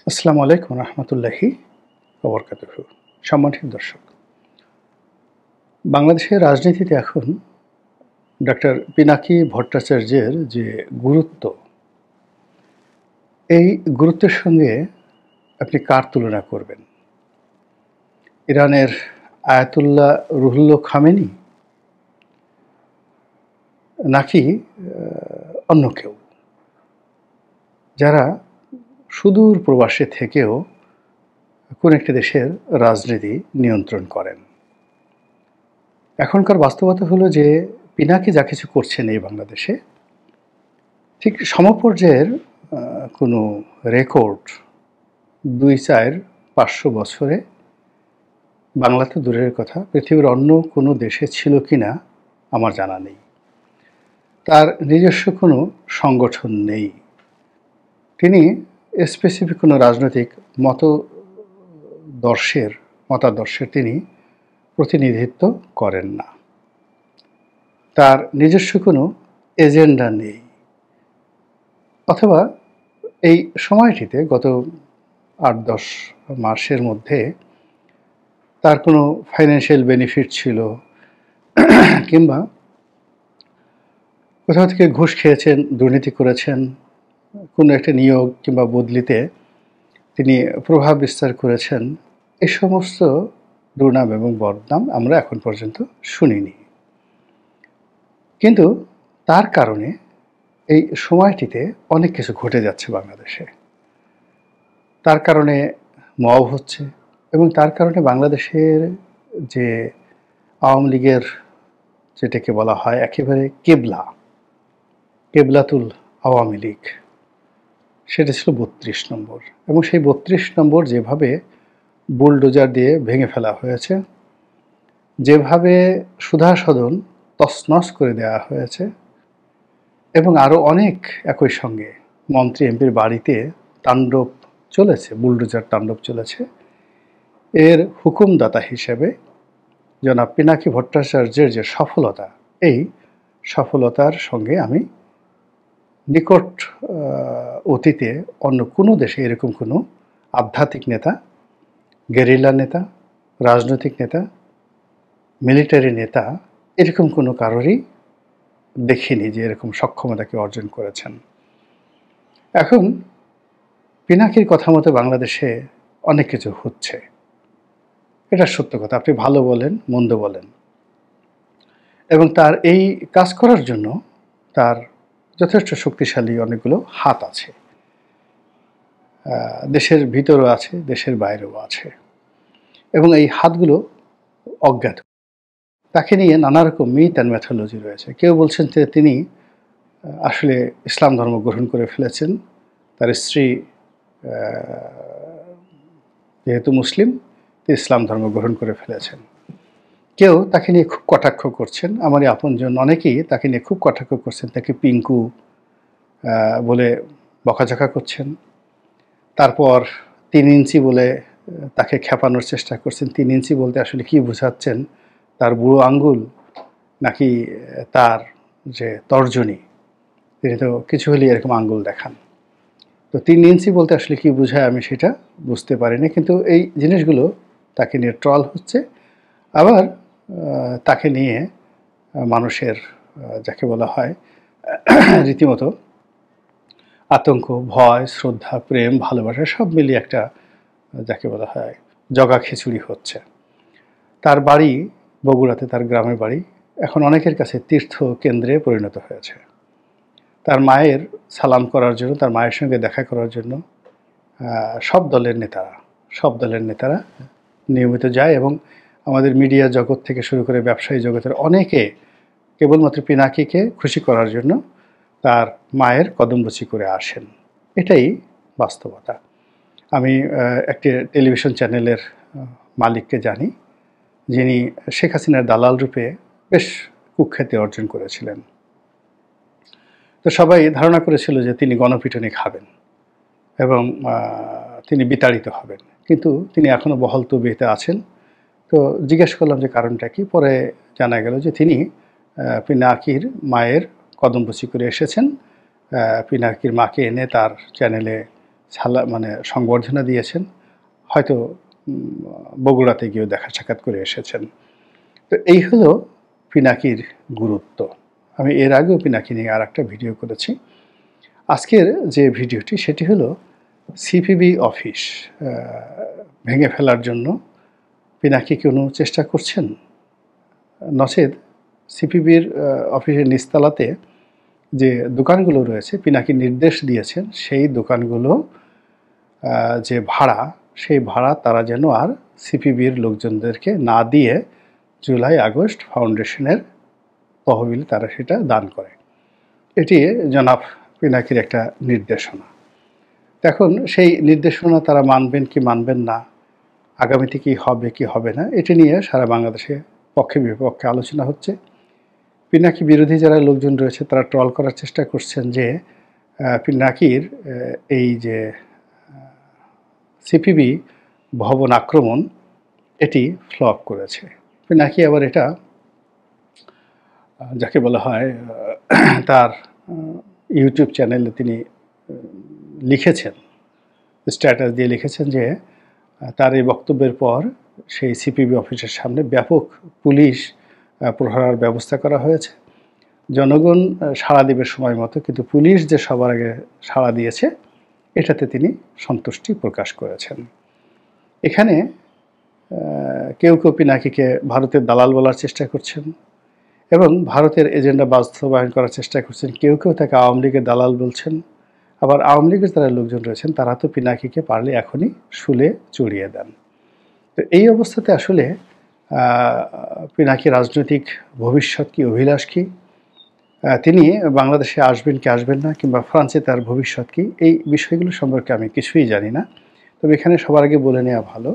আসসালামু আলাইকুম রহমতুল্লাহি ওবরকাতুহু। সম্মানিত দর্শক, বাংলাদেশের রাজনীতিতে এখন ডক্টর পিনাকি ভট্টাচার্যের যে গুরুত্ব, এই গুরুত্বের সঙ্গে আপনি কার তুলনা করবেন? ইরানের আয়াতুল্লাহ রুহুল্লাহ খামেনি, নাকি অন্য কেউ, যারা সুদূর প্রবাসে থেকেও কোন একটি দেশের রাজনীতি নিয়ন্ত্রণ করেন? এখনকার বাস্তবতা হলো যে পিনাকি যা কিছু করছেন এই বাংলাদেশে, ঠিক সমপর্যায়ের কোনো রেকর্ড ২-৪-৫০০ বছরে বাংলাতে দূরের কথা, পৃথিবীর অন্য কোনো দেশে ছিল কিনা আমার জানা নেই। তার নিজস্ব কোনো সংগঠন নেই। তিনি স্পেসিফিক কোনো রাজনৈতিক মতাদর্শের তিনি প্রতিনিধিত্ব করেন না। তার নিজস্ব কোনো এজেন্ডা নেই, অথবা এই সময়টিতে গত ৮-১০ মাসের মধ্যে তার কোনো ফাইন্যান্সিয়াল বেনিফিট ছিল, কিংবা কোথাও থেকে ঘুষ খেয়েছেন, দুর্নীতি করেছেন, কোনো একটা নিয়োগ কিংবা বদলিতে তিনি প্রভাব বিস্তার করেছেন, এই সমস্ত দুর্নাম এবং বদনাম আমরা এখন পর্যন্ত শুনিনি। কিন্তু তার কারণে এই সময়টিতে অনেক কিছু ঘটে যাচ্ছে বাংলাদেশে। তার কারণে মব হচ্ছে, এবং তার কারণে বাংলাদেশের যে আওয়ামী লীগের, যেটাকে বলা হয় একেবারে কেবলাতুল আওয়ামী লীগ, সেটা ছিল ৩২ নম্বর, এবং সেই ৩২ নম্বর যেভাবে বুলডোজার দিয়ে ভেঙে ফেলা হয়েছে, যেভাবে সুধা সদন তছনছ করে দেওয়া হয়েছে, এবং আরও অনেক একই সঙ্গে মন্ত্রী এমপির বাড়িতে তাণ্ডব চলেছে, বুলডোজার তাণ্ডব চলেছে, এর হুকুমদাতা হিসেবে জনাব পিনাকি ভট্টাচার্যের যে সফলতা, এই সফলতার সঙ্গে আমি নিকট অতীতে অন্য কোনো দেশে এরকম কোনো আধ্যাত্মিক নেতা, গেরিলা নেতা, রাজনৈতিক নেতা, মিলিটারি নেতা, এরকম কোনো কারোরই দেখিনি যে এরকম সক্ষমতাকে অর্জন করেছেন। এখন পিনাকির কথা মতো বাংলাদেশে অনেক কিছু হচ্ছে, এটা সত্য কথা। আপনি ভালো বলেন, মন্দ বলেন, এবং তার এই কাজ করার জন্য তার যথেষ্ট শক্তিশালী অনেকগুলো হাত আছে, দেশের ভিতরও আছে, দেশের বাইরেও আছে, এবং এই হাতগুলো অজ্ঞাত। তাকে নিয়ে নানা রকম মিথ অ্যান্ড ম্যাথোলজি রয়েছে। কেউ বলছেন যে তিনি আসলে ইসলাম ধর্ম গ্রহণ করে ফেলেছেন, তার স্ত্রী যেহেতু মুসলিম, তিনি ইসলাম ধর্ম গ্রহণ করে ফেলেছেন। কেউ তাকে নিয়ে খুব কটাক্ষ করছেন, আমারই আপনজন অনেকেই তাকে নিয়ে খুব কটাক্ষ করছেন, তাকে পিঙ্কু বলে বকাঝকা করছেন। তারপর ৩ ইঞ্চি বলে তাকে খেপানোর চেষ্টা করছেন। ৩ ইঞ্চি বলতে আসলে কী বোঝাচ্ছেন, তার বুড়ো আঙ্গুল নাকি তার যে তর্জনী, তিনি তো কিছু হলেই এরকম আঙ্গুল দেখান। তো ৩ ইঞ্চি বলতে আসলে কী বোঝায় আমি সেটা বুঝতে পারিনি, কিন্তু এই জিনিসগুলো তাকে নিয়ে ট্রল হচ্ছে। আবার তাকে নিয়ে মানুষের যাকে বলা হয় রীতিমতো আতঙ্ক, ভয়, শ্রদ্ধা, প্রেম, ভালোবাসা সব মিলিয়ে একটা যাকে বলা হয় জগা খিচুড়ি হচ্ছে। তার বাড়ি বগুড়াতে, তার গ্রামের বাড়ি এখন অনেকের কাছে তীর্থ কেন্দ্রে পরিণত হয়েছে। তার মায়ের সালাম করার জন্য, তার মায়ের সঙ্গে দেখা করার জন্য সব দলের নেতারা নিয়মিত যায়, এবং আমাদের মিডিয়া জগৎ থেকে শুরু করে ব্যবসায়ী জগতের অনেকে কেবলমাত্র পিনাকিকে খুশি করার জন্য তার মায়ের কদমরুচি করে আসেন। এটাই বাস্তবতা। আমি একটি টেলিভিশন চ্যানেলের মালিককে জানি, যিনি শেখ হাসিনার দালাল রূপে বেশ কুখ্যাতি অর্জন করেছিলেন। তো সবাই ধারণা করেছিল যে তিনি গণপিটুনি খাবেন এবং তিনি বিতাড়িত হবেন, কিন্তু তিনি এখনও বহাল তবিয়তে আছেন। তো জিজ্ঞেস করলাম যে কারণটা কি, পরে জানা গেল যে তিনি পিনাকির মায়ের কদমবুচি করে এসেছেন। পিনাকির মাকে এনে তার চ্যানেলে মানে সংবর্ধনা দিয়েছেন, হয়তো বগুড়াতে গিয়েও দেখা সাক্ষাৎ করে এসেছেন। তো এই হলো পিনাকির গুরুত্ব। আমি এর আগেও পিনাকি নিয়ে আরেকটা ভিডিও করেছি। আজকের যে ভিডিওটি সেটি হলো সিপিবি অফিস ভেঙে ফেলার জন্য পিনাকি কোনো চেষ্টা করছেন? নচেৎ সিপিবির অফিসের নিচতলাতে যে দোকানগুলো রয়েছে, পিনাকি নির্দেশ দিয়েছেন সেই দোকানগুলো যে ভাড়া, সেই ভাড়া তারা যেন আর সিপিবির লোকজনদেরকে না দিয়ে জুলাই আগস্ট ফাউন্ডেশনের তহবিলে তারা সেটা দান করে। এটি জনাব পিনাকির একটা নির্দেশনা। এখন সেই নির্দেশনা তারা মানবেন কি মানবেন না, আগামীতে কি হবে কি হবে না, এটি নিয়ে সারা বাংলাদেশে পক্ষে বিপক্ষে আলোচনা হচ্ছে। পিনাকি বিরোধী যারা লোকজন রয়েছে তারা ট্রল করার চেষ্টা করছেন যে পিনাকির এই যে সিপিবি ভবন আক্রমণ এটি ফ্লপ করেছে। পিনাকি আবার এটা যাকে বলা হয় তার ইউটিউব চ্যানেলে তিনি লিখেছেন, স্ট্যাটাস দিয়ে লিখেছেন যে তার এই বক্তব্যের পর সেই সিপিবি অফিসের সামনে ব্যাপক পুলিশ প্রহরার ব্যবস্থা করা হয়েছে। জনগণ সাড়া দেবে সময় মতো, কিন্তু পুলিশ যে সবার আগে সাড়া দিয়েছে এটাতে তিনি সন্তুষ্টি প্রকাশ করেছেন। এখানে কেউ কেউ পিনাকিকে ভারতের দালাল বলার চেষ্টা করছেন এবং ভারতের এজেন্ডা বাস্তবায়ন করার চেষ্টা করছেন। কেউ কেউ তাকে আওয়ামী লীগের দালাল বলছেন। আবার আওয়ামী লীগের যারা লোকজন রয়েছেন তারা তো পিনাকিকে পারলে এখনই শুলে চড়িয়ে দেন। তো এই অবস্থাতে আসলে পিনাকি রাজনৈতিক ভবিষ্যৎ কি, অভিলাষ কি, তিনি বাংলাদেশে আসবেন কি আসবেন না, কিংবা ফ্রান্সে তার ভবিষ্যৎ কি, এই বিষয়গুলো সম্পর্কে আমি কিছুই জানি না। তবে এখানে সবার আগে বলে নেওয়া ভালো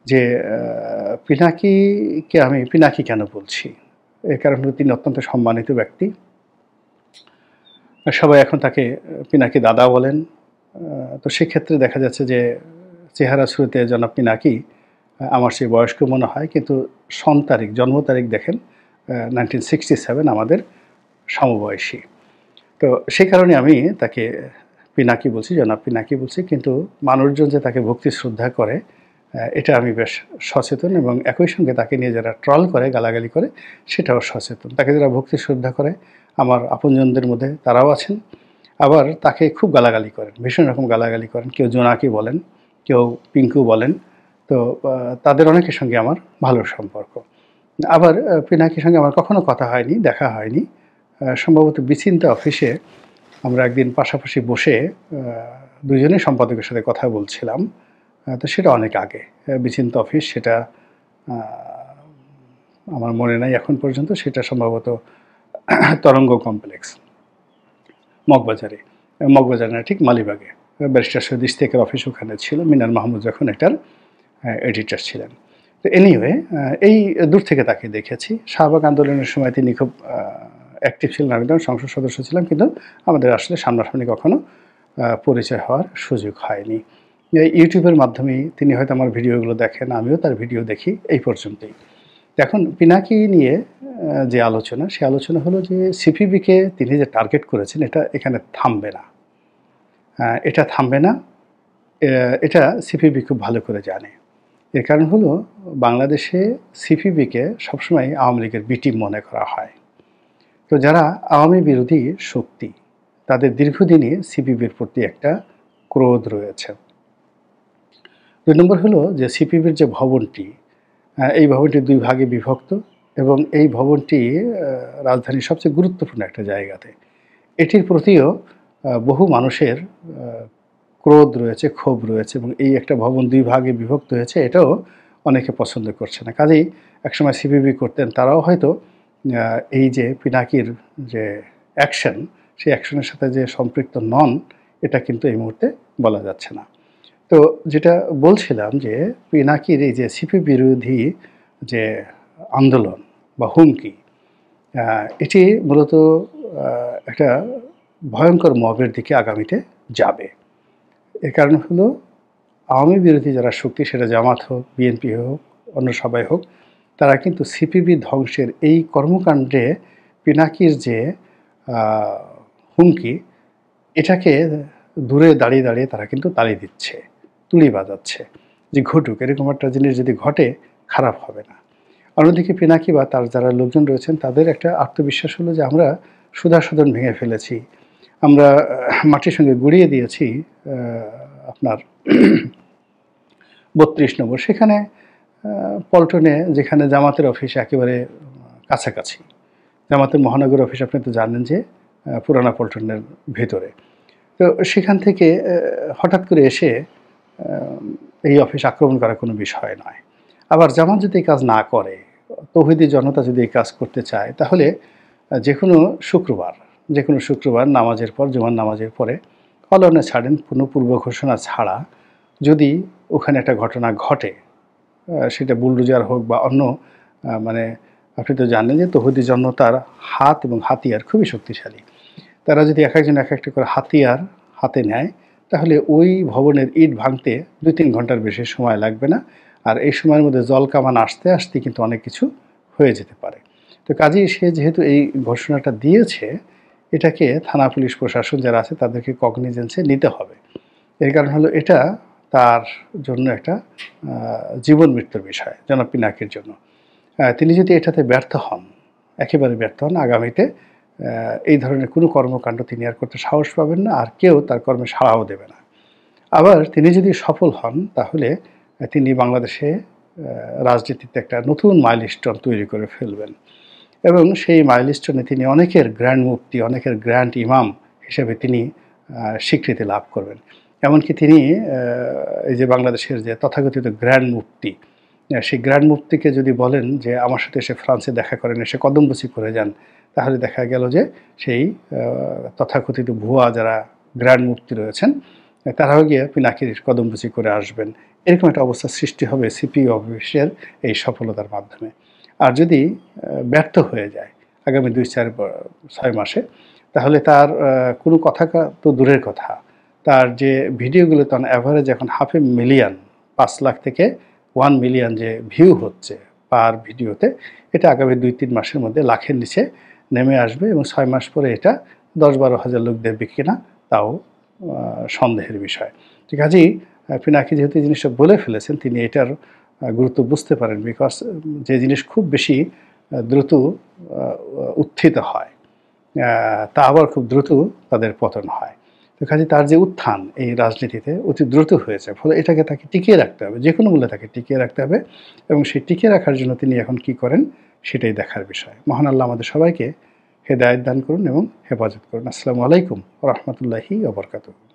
যে পিনাকিকে আমি পিনাকি কেন বলছি, এর কারণ হলো তিনি অত্যন্ত সম্মানিত ব্যক্তি। সবাই এখন তাকে পিনাকি দাদা বলেন। তো সেক্ষেত্রে দেখা যাচ্ছে যে চেহারা শুরুতে জনাব পিনাকি আমার সেই বয়স্ক মনে হয়, কিন্তু জন্ম তারিখ দেখেন 1967, আমাদের সমবয়সী। তো সেই কারণে আমি তাকে পিনাকি বলছি, জনাব পিনাকি বলছি। কিন্তু মানুষজন যে তাকে ভক্তি শ্রদ্ধা করে এটা আমি বেশ সচেতন, এবং একই সঙ্গে তাকে নিয়ে যারা ট্রল করে, গালাগালি করে, সেটাও সচেতন। তাকে যারা ভক্তি শ্রদ্ধা করে আমার আপনজনদের মধ্যে তারাও আছেন, আবার তাকে খুব গালাগালি করেন, ভীষণ রকম গালাগালি করেন। কেউ জোনাকি বলেন, কেউ পিঙ্কু বলেন। তো তাদের অনেকের সঙ্গে আমার ভালো সম্পর্ক। আবার পিনাকির সঙ্গে আমার কখনো কথা হয়নি, দেখা হয়নি। সম্ভবত বিচিন্তা অফিসে আমরা একদিন পাশাপাশি বসে দুজনেই সম্পাদকের সাথে কথা বলছিলাম। তো সেটা অনেক আগে, বিচিন্তা অফিস, সেটা আমার মনে নাই এখন পর্যন্ত। সেটা সম্ভবত তরঙ্গ কমপ্লেক্স, মগবাজারে না, ঠিক মালিবাগে। ব্যারিস্টার সৈয়দ ইশতিয়াকের অফিস ওখানে ছিল, মিনার মাহমুদ যখন এটার এডিটর ছিলেন। তো এনিওয়ে, এই দূর থেকে তাকে দেখেছি। শাহবাগ আন্দোলনের সময় তিনি খুব অ্যাক্টিভ ছিলেন, আমি তখন সংসদ সদস্য ছিলাম, কিন্তু আমাদের আসলে সামনাসামনি কখনো পরিচয় হওয়ার সুযোগ হয়নি। ইউটিউবের মাধ্যমেই তিনি হয়তো আমার ভিডিওগুলো দেখেন, আমিও তার ভিডিও দেখি, এই পর্যন্তই। এখন পিনাকি নিয়ে যে আলোচনা, সে আলোচনা হলো যে সিপিবিকে তিনি যে টার্গেট করেছেন এটা এখানে থামবে না। এটা থামবে না, এটা সিপিবি খুব ভালো করে জানে। এর কারণ হলো বাংলাদেশে সিপিবিকে সবসময় আওয়ামী লীগের বি টিম মনে করা হয়। তো যারা আওয়ামী বিরোধী শক্তি, তাদের দীর্ঘদিনই সিপিবির প্রতি একটা ক্রোধ রয়েছে। ২ নম্বর হলো যে সিপিবির যে ভবনটি, এই ভবনটি 2 ভাগে বিভক্ত, এবং এই ভবনটি রাজধানীর সবচেয়ে গুরুত্বপূর্ণ একটা জায়গাতে। এটির প্রতিও বহু মানুষের ক্রোধ রয়েছে, ক্ষোভ রয়েছে, এবং এই একটা ভবন 2 ভাগে বিভক্ত হয়েছে, এটাও অনেকে পছন্দ করছে না। কাজেই একসময় সিপিবি করতেন, তারাও হয়তো এই যে পিনাকির যে অ্যাকশন, সেই অ্যাকশনের সাথে যে সম্পৃক্ত নন, এটা কিন্তু এই মুহূর্তে বলা যাচ্ছে না। তো যেটা বলছিলাম যে পিনাকির এই যে সিপি বিরোধী যে আন্দোলন বা হুমকি, এটি মূলত একটা ভয়ঙ্কর মবের দিকে আগামীতে যাবে। এর কারণ হলো আওয়ামী বিরোধী যারা শক্তি, সেটা জামাত হোক, বিএনপি হোক, অন্য সবাই হোক, তারা কিন্তু সিপিবি ধ্বংসের এই কর্মকাণ্ডে পিনাকির যে হুমকি, এটাকে দূরে দাঁড়িয়ে দাঁড়িয়ে তারা কিন্তু তালি দিচ্ছে, তুলি বাজাচ্ছে যে ঘটুক, এরকম একটা জিনিস যদি ঘটে খারাপ হবে না। অন্যদিকে পিনাকি বা তার যারা লোকজন রয়েছেন তাদের একটা আত্মবিশ্বাস হলো যে আমরা সুধাসদন ভেঙে ফেলেছি, আমরা মাটির সঙ্গে গুঁড়িয়ে দিয়েছি আপনার ৩২ নম্বর, সেখানে পল্টনে যেখানে জামাতের অফিস একেবারে কাছাকাছি, জামাতের মহানগর অফিস আপনি তো জানেন যে পুরানা পল্টনের ভেতরে, তো সেখান থেকে হঠাৎ করে এসে এই অফিস আক্রমণ করা কোনো বিষয় নয়। আবার জামাত যদি এই কাজ না করে, তৌহিদি জনতা যদি এই কাজ করতে চায়, তাহলে যে কোনো শুক্রবার নামাজের পর, জুমার নামাজের পরে কলনে ছাড়েন, কোনো পূর্ব ঘোষণা ছাড়া যদি ওখানে একটা ঘটনা ঘটে, সেটা বুলডোজার হোক বা অন্য, মানে আপনি তো জানেন যে তৌহিদি জনতার হাত এবং হাতিয়ার খুবই শক্তিশালী। তারা যদি এক একজন এক একটা করে হাতিয়ার হাতে নেয়, তাহলে ওই ভবনের ইট ভাঙতে 2-3 ঘন্টার বেশি সময় লাগবে না। আর এই সময়ের মধ্যে জল কামান আসতে আসতে কিন্তু অনেক কিছু হয়ে যেতে পারে। তো কাজেই সে যেহেতু এই ঘোষণাটা দিয়েছে, এটাকে থানা পুলিশ প্রশাসন যারা আছে তাদেরকে কগনিজেন্সে নিতে হবে। এর কারণ হলো এটা তার জন্য একটা জীবন মৃত্যুর বিষয়, জনাব পিনাকির জন্য। তিনি যদি এটাতে ব্যর্থ হন, একেবারে ব্যর্থ হন, আগামীতে এই ধরনের কোনো কর্মকাণ্ড তিনি আর করতে সাহস পাবেন না, আর কেউ তার কর্মে সাড়াও দেবে না। আবার তিনি যদি সফল হন, তাহলে তিনি বাংলাদেশে রাজনীতিতে একটা নতুন মাইলস্টোন তৈরি করে ফেলবেন, এবং সেই মাইলস্টোনে তিনি অনেকের গ্র্যান্ড মুফতি, অনেকের গ্র্যান্ড ইমাম হিসেবে তিনি স্বীকৃতি লাভ করবেন। এমনকি তিনি এই যে বাংলাদেশের যে তথাকথিত গ্র্যান্ড মুফতি, সেই গ্র্যান্ড মুফতিকে যদি বলেন যে আমার সাথে এসে ফ্রান্সে দেখা করেন, এসে কদমবুসি করে যান, তাহলে দেখা গেল যে সেই তথাকথিত ভুয়া যারা গ্র্যান্ড মুফতি রয়েছেন তারাও গিয়ে পিনাকির কদমবুসি করে আসবেন। এরকম একটা অবস্থা সৃষ্টি হবে সিপি অফিসের এই সফলতার মাধ্যমে। আর যদি ব্যর্থ হয়ে যায় আগামী 2-4-6 মাসে, তাহলে তার কোনো কথা তো দূরের কথা, তার যে ভিডিওগুলো তো অ্যাভারেজ এখন 500,000 5 লাখ থেকে 1 মিলিয়ন যে ভিউ হচ্ছে পার ভিডিওতে, এটা আগামী 2-3 মাসের মধ্যে লাখের নিচে নেমে আসবে, এবং 6 মাস পরে এটা 10-12 হাজার লোক দেখবে কিনা তাও সন্দেহের বিষয়। তো কাজেই পিনাকি যেহেতু এই জিনিসটা বলে ফেলেছেন, তিনি এটার গুরুত্ব বুঝতে পারেন, বিকজ যে জিনিস খুব বেশি দ্রুত উত্থিত হয়, তা আবার খুব দ্রুত তাদের পতন হয়। তো কাজে তার যে উত্থান এই রাজনীতিতে অতি দ্রুত হয়েছে, ফলে এটাকে তাকে টিকিয়ে রাখতে হবে, যে কোনো মূল্যে তাকে টিকিয়ে রাখতে হবে, এবং সেই টিকিয়ে রাখার জন্য তিনি এখন কি করেন সেটাই দেখার বিষয়। মহান আল্লাহ আমাদের সবাইকে হেদায়েত দান করুন এবং হেফাজত করুন। আসসালামু আলাইকুম ওয়া রাহমাতুল্লাহি ওয়া বারাকাতুহু।